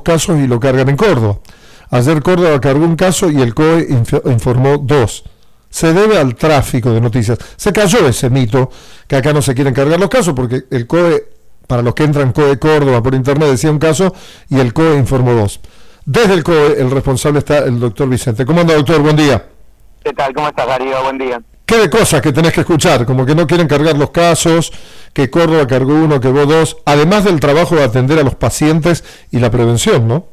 casos y lo cargan en Córdoba. Ayer Córdoba cargó un caso y el COE informó 2. Se debe al tráfico de noticias. Se cayó ese mito que acá no se quieren cargar los casos porque el COE, para los que entran COE Córdoba por internet, decía un caso y el COE informó 2. Desde el COE, el responsable está el doctor Vicente. ¿Cómo anda, doctor? Buen día. ¿Qué tal? ¿Cómo estás, Darío? Buen día. ¿Qué de cosas que tenés que escuchar? Como que no quieren cargar los casos, que Córdoba cargó 1, que vos 2, además del trabajo de atender a los pacientes y la prevención, ¿no?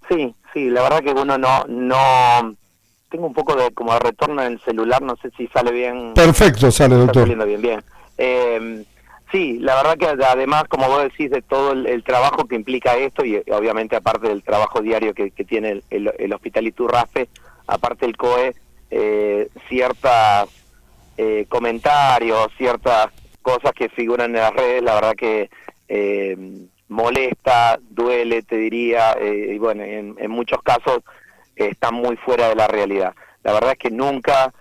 Sí, la verdad que uno no... Tengo un poco de como de retorno en el celular, no sé si sale bien. Perfecto, sale, doctor. Está saliendo bien. Sí, la verdad que además, como vos decís, de todo el trabajo que implica esto, y obviamente aparte del trabajo diario que tiene el Hospital Iturraspe, aparte el COE, ciertas comentarios, ciertas cosas que figuran en las redes, la verdad que molesta, duele, te diría, y bueno, en muchos casos están muy fuera de la realidad. La verdad es que nunca,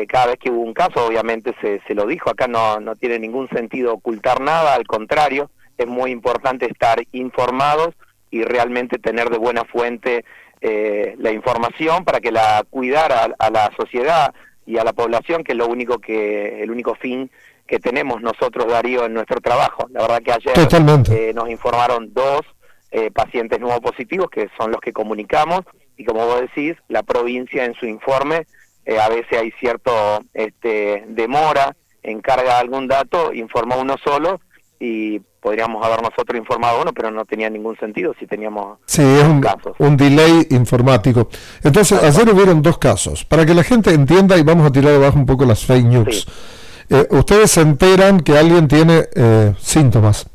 cada vez que hubo un caso, obviamente se lo dijo, acá no tiene ningún sentido ocultar nada, al contrario, es muy importante estar informados y realmente tener de buena fuente la información para que la cuidar a la sociedad y a la población, que es el único fin que tenemos nosotros, Darío, en nuestro trabajo. La verdad que ayer nos informaron 2 pacientes nuevos positivos, que son los que comunicamos, y como vos decís, la provincia en su informe, a veces hay cierto demora en carga de algún dato, informó uno solo, y podríamos haber nosotros informado uno, pero no tenía ningún sentido si teníamos casos. Un delay informático. Entonces, ayer hubieron 2 casos. Para que la gente entienda, y vamos a tirar abajo un poco las fake news. Sí. Ustedes se enteran que alguien tiene síntomas,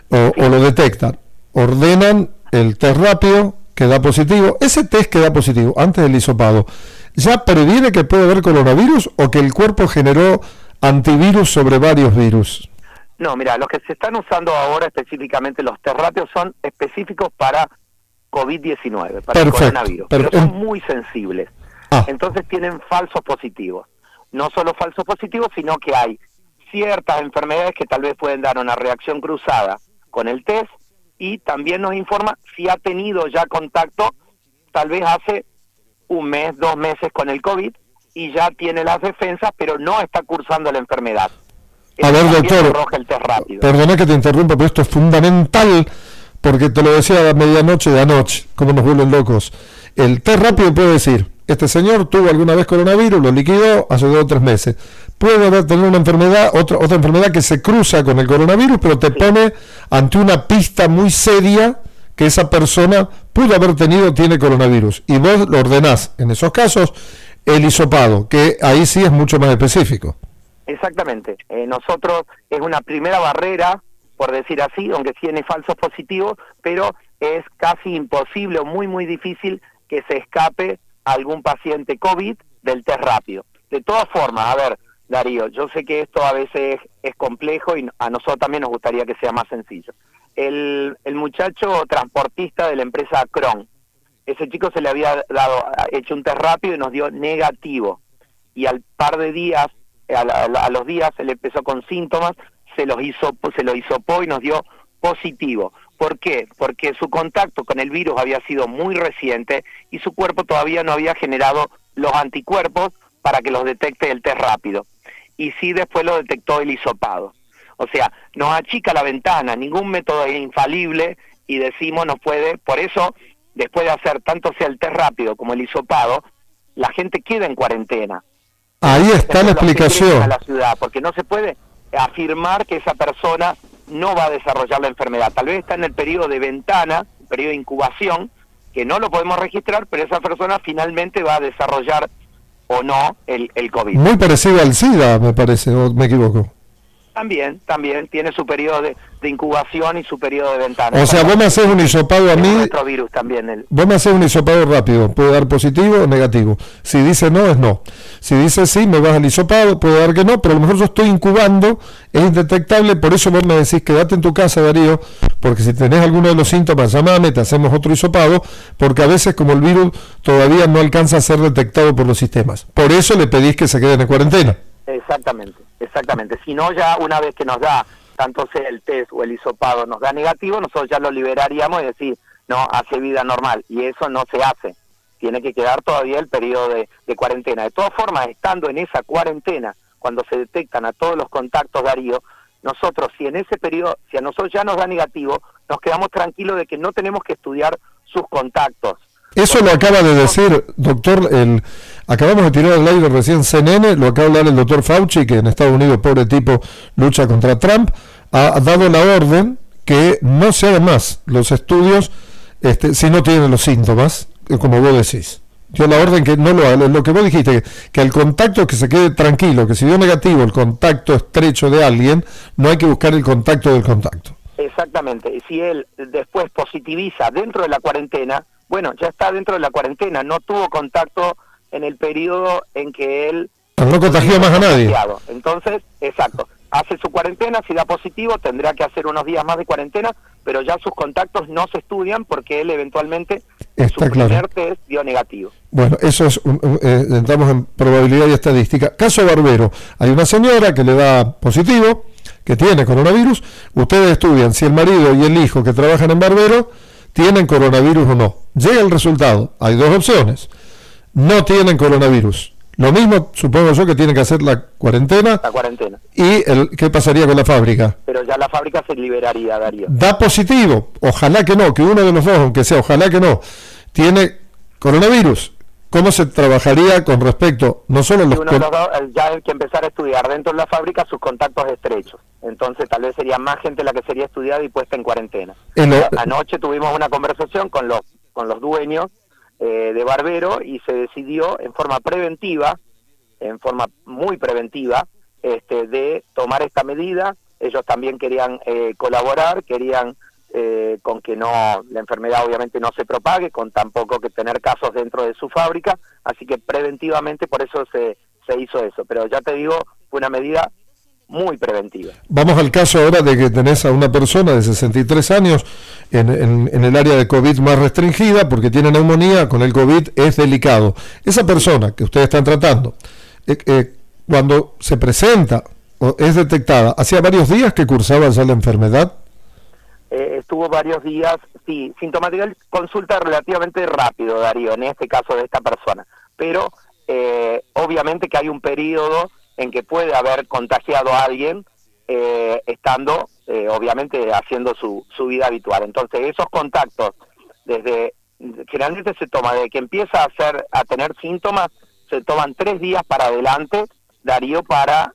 o lo detectan, ordenan el test rápido, que da positivo. Ese test que da positivo, antes del hisopado, ¿ya previene que puede haber coronavirus o que el cuerpo generó antivirus sobre varios virus? No, mira, los que se están usando ahora específicamente, los test rápidos, son específicos para COVID-19, para el coronavirus, pero son muy sensibles. Entonces tienen falsos positivos. No solo falsos positivos, sino que hay ciertas enfermedades que tal vez pueden dar una reacción cruzada con el test, y también nos informa si ha tenido ya contacto, tal vez hace 1 mes, 2 meses con el COVID, y ya tiene las defensas, pero no está cursando la enfermedad. A ver, doctor, perdona que te interrumpa, pero esto es fundamental, porque te lo decía a medianoche de anoche, como nos vuelven locos. El test rápido puede decir, este señor tuvo alguna vez coronavirus, lo liquidó hace 2 o 3 meses. Puede haber tener una enfermedad, otra enfermedad que se cruza con el coronavirus, pero te pone ante una pista muy seria que esa persona pudo haber tiene coronavirus. Y vos lo ordenás, en esos casos, el hisopado, que ahí sí es mucho más específico. Exactamente. Nosotros es una primera barrera, por decir así, aunque tiene falsos positivos, pero es casi imposible o muy difícil que se escape algún paciente COVID del test rápido. De todas formas, a ver, Darío, yo sé que esto a veces es complejo y a nosotros también nos gustaría que sea más sencillo. El muchacho transportista de la empresa Cron, ese chico se le había hecho un test rápido y nos dio negativo. Y al par de días, a los días, se le empezó con síntomas, se lo hisopó y nos dio positivo. ¿Por qué? Porque su contacto con el virus había sido muy reciente y su cuerpo todavía no había generado los anticuerpos para que los detecte el test rápido. Y sí, después lo detectó el hisopado. O sea, nos achica la ventana, ningún método es infalible, y decimos no puede, por eso, después de hacer tanto sea el test rápido como el hisopado, la gente queda en cuarentena. Ahí está la explicación. A la ciudad, porque no se puede afirmar que esa persona no va a desarrollar la enfermedad. Tal vez está en el periodo de ventana, periodo de incubación, que no lo podemos registrar, pero esa persona finalmente va a desarrollar o no el COVID. Muy parecido al SIDA, me parece, o me equivoco. También tiene su periodo de incubación y su periodo de ventana. O sea, vos me haces un hisopado a mí. Virus también. Vos me haces un hisopado rápido, puede dar positivo o negativo. Si dice no, es no. Si dice sí, me vas al hisopado, puede dar que no, pero a lo mejor yo estoy incubando, es indetectable, por eso vos me decís, quédate en tu casa, Darío, porque si tenés alguno de los síntomas, llamame, te hacemos otro hisopado, porque a veces como el virus todavía no alcanza a ser detectado por los sistemas. Por eso le pedís que se queden en cuarentena. Exactamente. Si no, ya una vez que nos da, tanto sea el test o el hisopado, nos da negativo, nosotros ya lo liberaríamos y decir, no hace vida normal, y eso no se hace. Tiene que quedar todavía el periodo de cuarentena. De todas formas, estando en esa cuarentena, cuando se detectan a todos los contactos, Darío, nosotros, si en ese periodo, si a nosotros ya nos da negativo, nos quedamos tranquilos de que no tenemos que estudiar sus contactos. Eso lo acaba de decir, doctor, acabamos de tirar al aire recién CNN, lo acaba de hablar el doctor Fauci, que en Estados Unidos, pobre tipo, lucha contra Trump, ha dado la orden que no se hagan más los estudios si no tienen los síntomas, como vos decís. Dio la orden que no lo haga, lo que vos dijiste, que el contacto, que se quede tranquilo, que si dio negativo el contacto estrecho de alguien, no hay que buscar el contacto del contacto. Exactamente, y si él después positiviza dentro de la cuarentena, bueno, ya está dentro de la cuarentena, no tuvo contacto en el periodo en que él... No contagió más a nadie. Entonces, exacto, hace su cuarentena, si da positivo tendrá que hacer unos días más de cuarentena, pero ya sus contactos no se estudian porque él eventualmente en su primer test dio negativo. Bueno, eso es, entramos en probabilidad y estadística. Caso Barbero, hay una señora que le da positivo, que tiene coronavirus, ustedes estudian si el marido y el hijo que trabajan en Barbero tienen coronavirus o no. Llega el resultado, hay dos opciones, no tienen coronavirus. Lo mismo, supongo yo, que tienen que hacer la cuarentena. La cuarentena. ¿Y qué pasaría con la fábrica? Pero ya la fábrica se liberaría, Darío. Da positivo, ojalá que no, que uno de los dos, aunque sea, ojalá que no, tiene coronavirus. ¿Cómo se trabajaría con respecto, no solo los... Uno de los dos, ya hay que empezar a estudiar dentro de la fábrica sus contactos estrechos. Entonces tal vez sería más gente la que sería estudiada y puesta en cuarentena. Anoche tuvimos una conversación con los dueños de Barbero y se decidió en forma preventiva, en forma muy preventiva, de tomar esta medida. Ellos también querían colaborar, querían con que no la enfermedad obviamente no se propague, con tampoco que tener casos dentro de su fábrica, así que preventivamente por eso se hizo eso. Pero ya te digo, fue una medida muy preventiva. Vamos al caso ahora de que tenés a una persona de 63 años en el área de COVID más restringida, porque tiene neumonía, con el COVID es delicado. Esa persona que ustedes están tratando, cuando se presenta o es detectada, ¿hacía varios días que cursaba ya la enfermedad? Estuvo varios días, sí, sintomática, consulta relativamente rápido, Darío, en este caso de esta persona, pero obviamente que hay un periodo en que puede haber contagiado a alguien estando, obviamente, haciendo su vida habitual. Entonces, esos contactos, generalmente se toma, desde que empieza a tener síntomas, se toman 3 días para adelante, Darío, para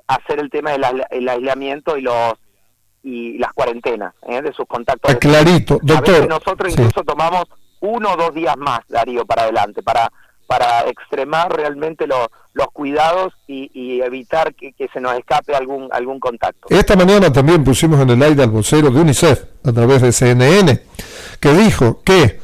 hacer el tema del aislamiento y las cuarentenas de sus contactos. Clarito, doctor. A veces nosotros incluso tomamos 1 o 2 días más, Darío, para adelante, para extremar realmente los cuidados y evitar que se nos escape algún contacto. Esta mañana también pusimos en el aire al vocero de UNICEF, a través de CNN, que dijo que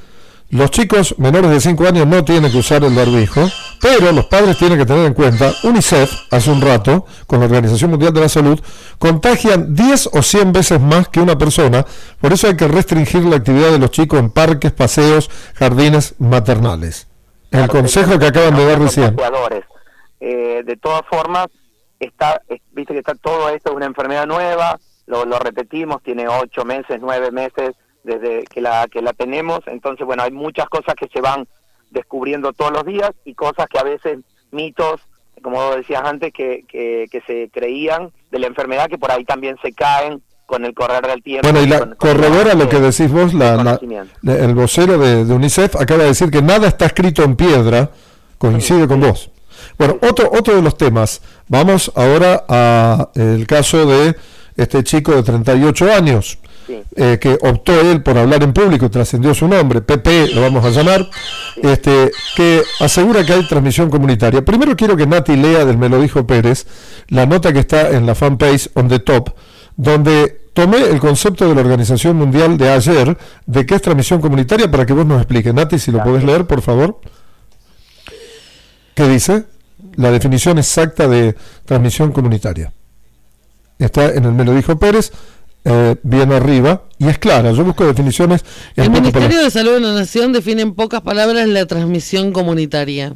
los chicos menores de 5 años no tienen que usar el barbijo, pero los padres tienen que tener en cuenta, UNICEF, hace un rato, con la Organización Mundial de la Salud, contagian 10 o 100 veces más que una persona, por eso hay que restringir la actividad de los chicos en parques, paseos, jardines maternales. El consejo que acaban de dar recién. De todas formas, viste que está todo esto, es una enfermedad nueva, lo repetimos, tiene 8 meses, 9 meses desde que la tenemos, entonces bueno, hay muchas cosas que se van descubriendo todos los días y cosas que a veces, mitos, como decías antes, que se creían de la enfermedad, que por ahí también se caen con el correr del tiempo. Bueno, y corrobora lo que decís vos, el vocero de UNICEF acaba de decir que nada está escrito en piedra, coincide con vos. Bueno, otro de los temas, vamos ahora a el caso de este chico de 38 años, que optó él por hablar en público, trascendió su nombre, Pepe, lo vamos a llamar, que asegura que hay transmisión comunitaria. Primero quiero que Nati lea del Me lo dijo Pérez, la nota que está en la fanpage On The Top, donde tomé el concepto de la Organización Mundial de ayer, de qué es transmisión comunitaria, para que vos nos expliques. Nati, si lo podés leer, por favor. ¿Qué dice? La definición exacta de transmisión comunitaria. Está en el Me lo dijo Pérez, bien arriba y es clara. Yo busco definiciones. El Ministerio de Salud de la Nación define en pocas palabras la transmisión comunitaria.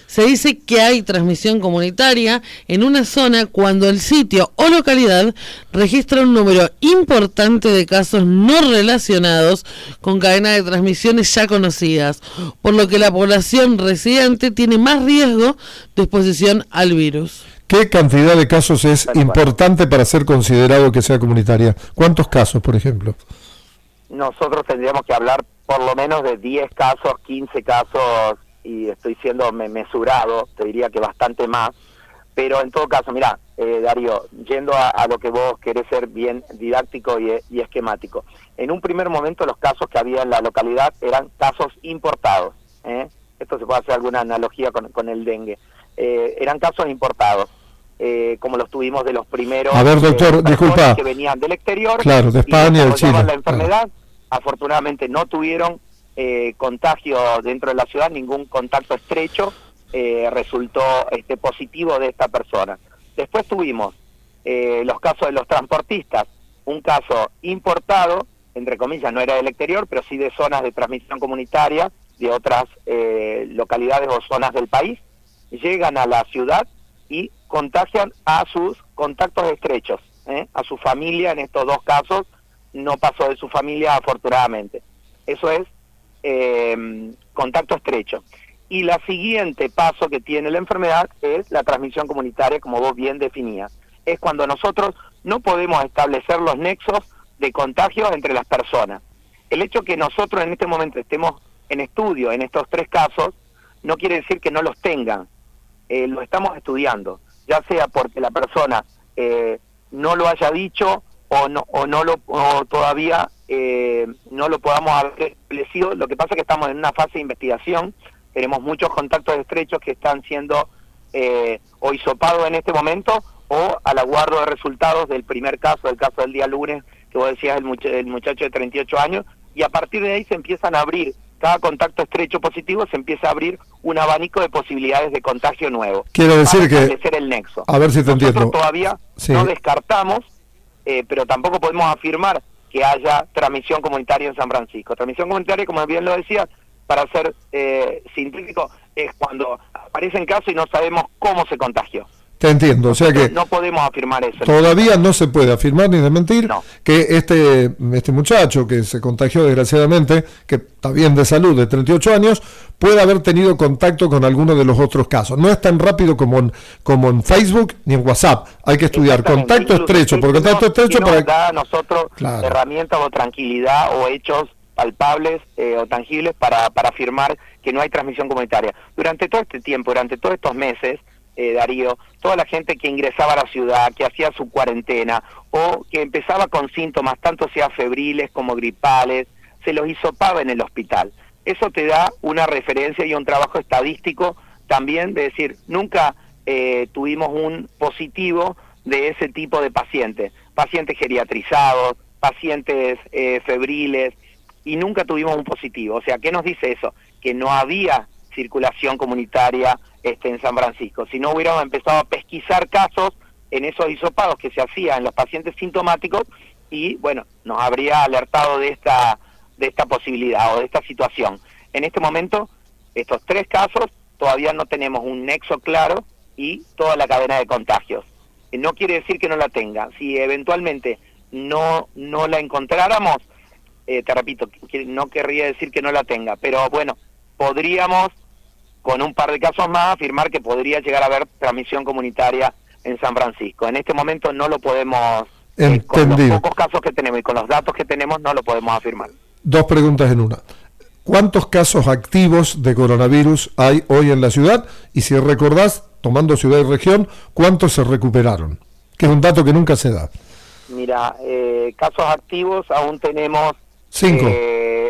Se dice que hay transmisión comunitaria en una zona cuando el sitio o localidad registra un número importante de casos no relacionados con cadenas de transmisiones ya conocidas, por lo que la población residente tiene más riesgo de exposición al virus. ¿Qué cantidad de casos es importante para ser considerado que sea comunitaria? ¿Cuántos casos, por ejemplo? Nosotros tendríamos que hablar por lo menos de 10 casos, 15 casos, y estoy siendo mesurado, te diría que bastante más, pero en todo caso, mirá, Darío, yendo a lo que vos querés ser bien didáctico y esquemático, en un primer momento los casos que había en la localidad eran casos importados, esto se puede hacer alguna analogía con el dengue, eran casos importados, como los tuvimos de los primeros. A ver, doctor, disculpa, que venían del exterior, claro, de España, de Chile. La enfermedad, afortunadamente no tuvieron contagio dentro de la ciudad, ningún contacto estrecho resultó positivo de esta persona. Después tuvimos los casos de los transportistas, un caso importado, entre comillas, no era del exterior, pero sí de zonas de transmisión comunitaria, de otras localidades o zonas del país, llegan a la ciudad y contagian a sus contactos estrechos, a su familia. En estos dos casos no pasó de su familia, afortunadamente. Eso es contacto estrecho. Y la siguiente paso que tiene la enfermedad es la transmisión comunitaria, como vos bien definías. Es cuando nosotros no podemos establecer los nexos de contagio entre las personas. El hecho que nosotros en este momento estemos en estudio en estos tres casos no quiere decir que no los tengan. Lo estamos estudiando, ya sea porque la persona no lo haya dicho o todavía no lo podamos haber establecido. Lo que pasa es que estamos en una fase de investigación, tenemos muchos contactos estrechos que están siendo o hisopados en este momento o al aguardo de resultados del primer caso, el caso del día lunes, que vos decías, el muchacho de 38 años, y a partir de ahí se empiezan a abrir, cada contacto estrecho positivo se empieza a abrir un abanico de posibilidades de contagio nuevo. Quiero decir que establecer el nexo. A ver si te entiendo. Nosotros todavía no descartamos, pero tampoco podemos afirmar que haya transmisión comunitaria en San Francisco. Transmisión comunitaria, como bien lo decía, para ser científico, es cuando aparecen casos y no sabemos cómo se contagió. Te entiendo, o sea que no podemos afirmar eso. Todavía no se puede afirmar ni desmentir que este muchacho que se contagió desgraciadamente, que está bien de salud, de 38 años, puede haber tenido contacto con alguno de los otros casos. No es tan rápido como en Facebook ni en WhatsApp. Hay que estudiar contacto estrecho por contacto estrecho para da a nosotros herramientas o tranquilidad o hechos palpables o tangibles para afirmar que no hay transmisión comunitaria. Durante todo este tiempo, durante todos estos meses, Darío, toda la gente que ingresaba a la ciudad, que hacía su cuarentena o que empezaba con síntomas, tanto sea febriles como gripales, se los hisopaba en el hospital. Eso te da una referencia y un trabajo estadístico también de decir, nunca tuvimos un positivo de ese tipo de pacientes, pacientes geriatrizados, pacientes febriles, y nunca tuvimos un positivo. O sea, ¿qué nos dice eso? Que no había circulación comunitaria en San Francisco. Si no hubiéramos empezado a pesquisar casos en esos hisopados que se hacían en los pacientes sintomáticos, y bueno, nos habría alertado de esta posibilidad o de esta situación. En este momento, estos tres casos todavía no tenemos un nexo claro y toda la cadena de contagios. No quiere decir que no la tenga. Si eventualmente no la encontráramos, te repito, no querría decir que no la tenga, pero bueno, podríamos, con un par de casos más, afirmar que podría llegar a haber transmisión comunitaria en San Francisco. En este momento no lo podemos, con los pocos casos que tenemos y con los datos que tenemos, no lo podemos afirmar. Dos preguntas en una. ¿Cuántos casos activos de coronavirus hay hoy en la ciudad? Y si recordás, tomando ciudad y región, ¿cuántos se recuperaron? Que es un dato que nunca se da. Mira, casos activos aún tenemos 5.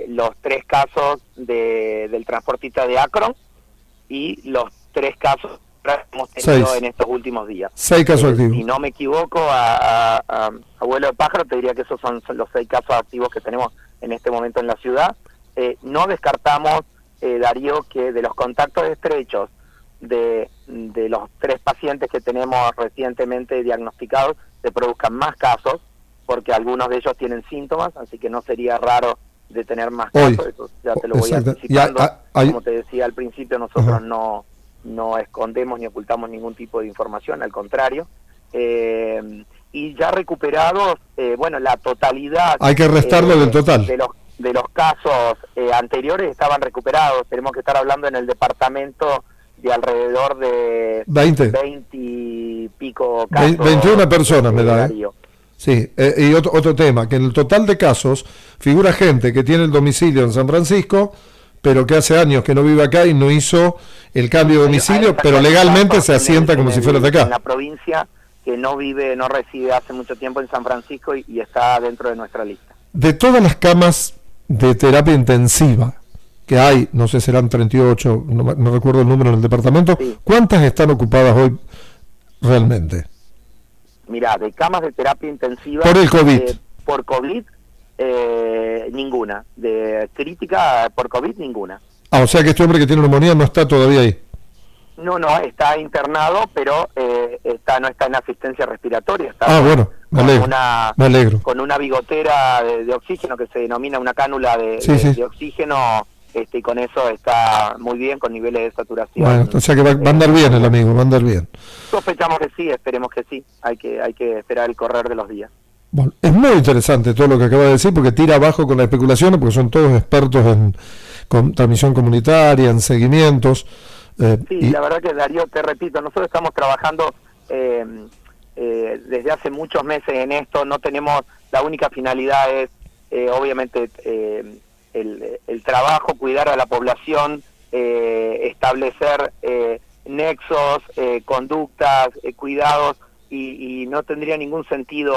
Los 3 casos del transportista de Akron y los 3 casos que hemos tenido 6 en estos últimos días. 6 casos activos. Si no me equivoco, a vuelo de pájaro te diría que esos son los 6 casos activos que tenemos en este momento en la ciudad. No descartamos, Darío, que de los contactos estrechos de los 3 pacientes que tenemos recientemente diagnosticados se produzcan más casos, porque algunos de ellos tienen síntomas, así que no sería raro de tener más casos, eso ya te lo voy anticipando. Como te decía al principio, nosotros no escondemos ni ocultamos ningún tipo de información, al contrario. Y ya recuperados, bueno, la totalidad... Hay que restarlo del total. De los casos anteriores estaban recuperados. Tenemos que estar hablando en el departamento de alrededor de 20 y pico casos. 21 personas me da. Sí, y otro tema, que en el total de casos figura gente que tiene el domicilio en San Francisco, pero que hace años que no vive acá y no hizo el cambio de domicilio, pero legalmente se asienta como si fuera de acá. En la provincia que no reside hace mucho tiempo en San Francisco y está dentro de nuestra lista. De todas las camas de terapia intensiva que hay, no sé, serán 38, no recuerdo el número en el departamento, sí. ¿Cuántas están ocupadas hoy realmente? Mirá, de camas de terapia intensiva... Por el COVID. Por COVID, ninguna. De crítica por COVID, ninguna. O sea que este hombre que tiene neumonía no está todavía ahí. No, está internado, pero no está en asistencia respiratoria. Está bueno, me alegro. Con una bigotera de oxígeno que se denomina una cánula de oxígeno, y con eso está muy bien, con niveles de saturación. Bueno, o sea que va a andar bien el amigo, va a andar bien. Sospechamos que sí, esperemos que sí. Hay que esperar el correr de los días. Bueno, es muy interesante todo lo que acaba de decir, porque tira abajo con las especulaciones, porque son todos expertos en transmisión comunitaria, en seguimientos. Sí, la verdad que, Darío, te repito, nosotros estamos trabajando desde hace muchos meses en esto. No tenemos, la única finalidad es obviamente el trabajo, cuidar a la población, establecer nexos, conductas, cuidados, y no tendría ningún sentido,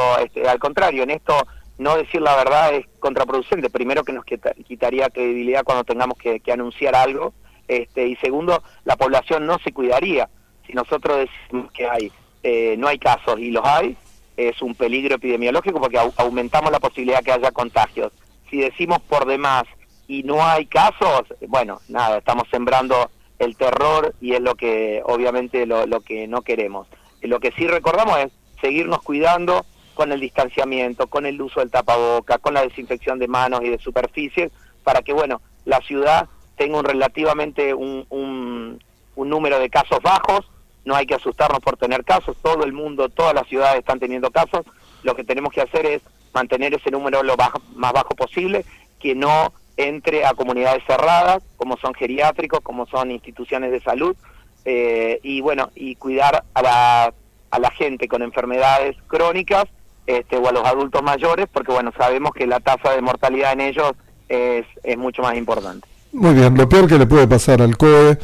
al contrario, en esto no decir la verdad es contraproducente. Primero, que nos quitaría credibilidad cuando tengamos que anunciar algo, y segundo, la población no se cuidaría. Si nosotros decimos que no hay casos y los hay, es un peligro epidemiológico porque aumentamos la posibilidad que haya contagios. Si decimos por demás y no hay casos, bueno, nada, estamos sembrando el terror y es lo que obviamente lo que no queremos. Lo que sí recordamos es seguirnos cuidando con el distanciamiento, con el uso del tapaboca, con la desinfección de manos y de superficies, para que, bueno, la ciudad tenga relativamente un número de casos bajos. No hay que asustarnos por tener casos, todo el mundo, todas las ciudades están teniendo casos. Lo que tenemos que hacer es mantener ese número lo más bajo posible, que no entre a comunidades cerradas, como son geriátricos, como son instituciones de salud, y bueno, y cuidar a la gente con enfermedades crónicas, o a los adultos mayores, porque bueno, sabemos que la tasa de mortalidad en ellos es mucho más importante. Muy bien, lo peor que le puede pasar al COE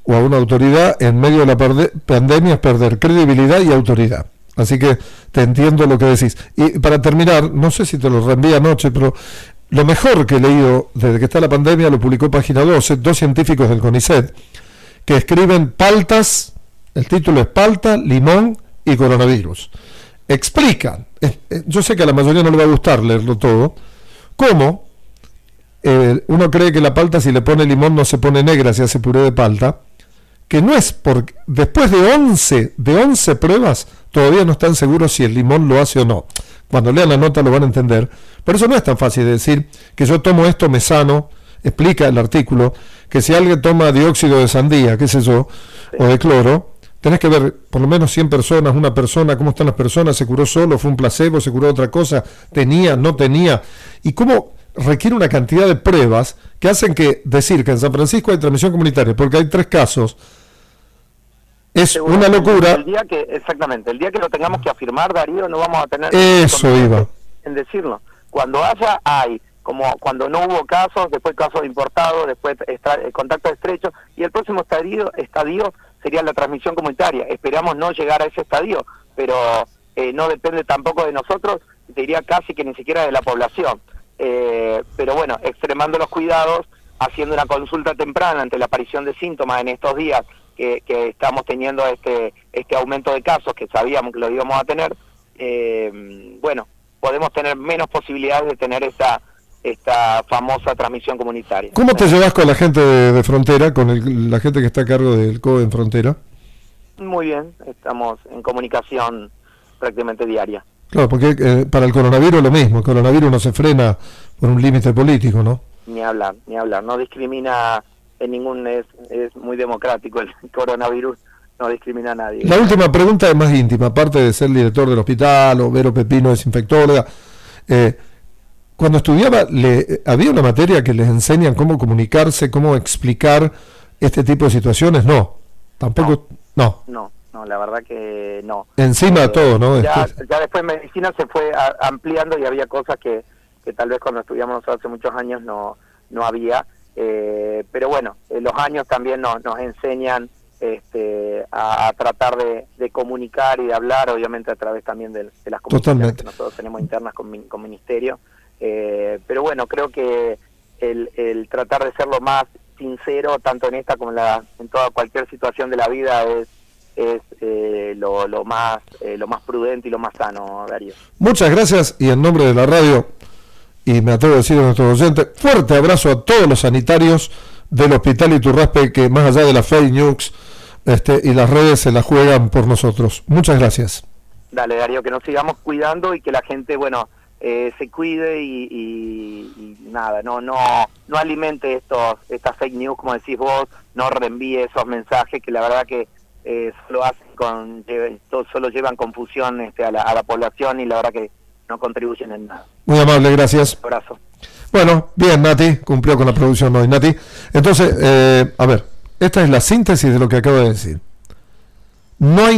o a una autoridad en medio de la pandemia es perder credibilidad y autoridad. Así que te entiendo lo que decís. Y para terminar, no sé si te lo reenvié anoche, pero lo mejor que he leído desde que está la pandemia lo publicó Página 12, 2 científicos del CONICET, que escriben paltas, el título es Palta, Limón y Coronavirus. Explican, yo sé que a la mayoría no le va a gustar leerlo todo, cómo uno cree que la palta, si le pone limón, no se pone negra, se hace puré de palta, que no es porque después de 11 pruebas todavía no están seguros si el limón lo hace o no. Cuando lean la nota lo van a entender. Por eso no es tan fácil de decir que yo tomo esto, me sano. Explica el artículo que si alguien toma dióxido de sandía, qué sé yo, o de cloro, tenés que ver por lo menos 100 personas, una persona, cómo están las personas, se curó solo, fue un placebo, se curó otra cosa, tenía, no tenía, y cómo requiere una cantidad de pruebas que hacen que decir que en San Francisco hay transmisión comunitaria porque hay 3 casos es una locura. Exactamente, el día que lo tengamos que afirmar, Darío, no vamos a tener eso iba en decirlo. Cuando hay, como cuando no hubo casos, después casos importados, después contactos estrechos, y el próximo estadio sería la transmisión comunitaria. Esperamos no llegar a ese estadio, pero no depende tampoco de nosotros, te diría casi que ni siquiera de la población. Pero bueno, extremando los cuidados, haciendo una consulta temprana ante la aparición de síntomas en estos días que estamos teniendo este aumento de casos que sabíamos que lo íbamos a tener, bueno, podemos tener menos posibilidades de tener esta famosa transmisión comunitaria. ¿Cómo te llevas con la gente de frontera, con la gente que está a cargo del COE en frontera? Muy bien, estamos en comunicación prácticamente diaria. Claro, porque para el coronavirus lo mismo, el coronavirus no se frena por un límite político, ¿no? Ni hablar, no discrimina en ningún, es muy democrático el coronavirus, no discrimina a nadie. La última pregunta es más íntima, aparte de ser director del hospital, o Vero Pepino es infectóloga, cuando estudiaba, ¿había una materia que les enseñan cómo comunicarse, cómo explicar este tipo de situaciones? No, tampoco, no, la verdad que no. Encima de todo, ¿no? Ya después medicina se fue ampliando y había cosas que tal vez cuando estudiamos nosotros hace muchos años no había, pero bueno, los años también nos enseñan a tratar de comunicar y de hablar, obviamente a través también de las comunicaciones que nosotros tenemos internas con ministerio, pero bueno, creo que el tratar de ser lo más sincero, tanto en esta como en toda cualquier situación de la vida, es lo más prudente y lo más sano, Darío. Muchas gracias, y en nombre de la radio, y me atrevo a decir a nuestros oyentes, fuerte abrazo a todos los sanitarios del Hospital Iturraspe, que más allá de las fake news y las redes se la juegan por nosotros. Muchas gracias. Dale, Darío, que nos sigamos cuidando y que la gente, bueno, se cuide y nada, no alimente estas fake news, como decís vos, no reenvíe esos mensajes que la verdad que solo llevan confusión a la población, y la verdad que no contribuyen en nada. Muy amable, gracias. Un abrazo. Bueno, bien, Nati, cumplió con la producción hoy, Nati. Entonces, a ver, esta es la síntesis de lo que acabo de decir. No hay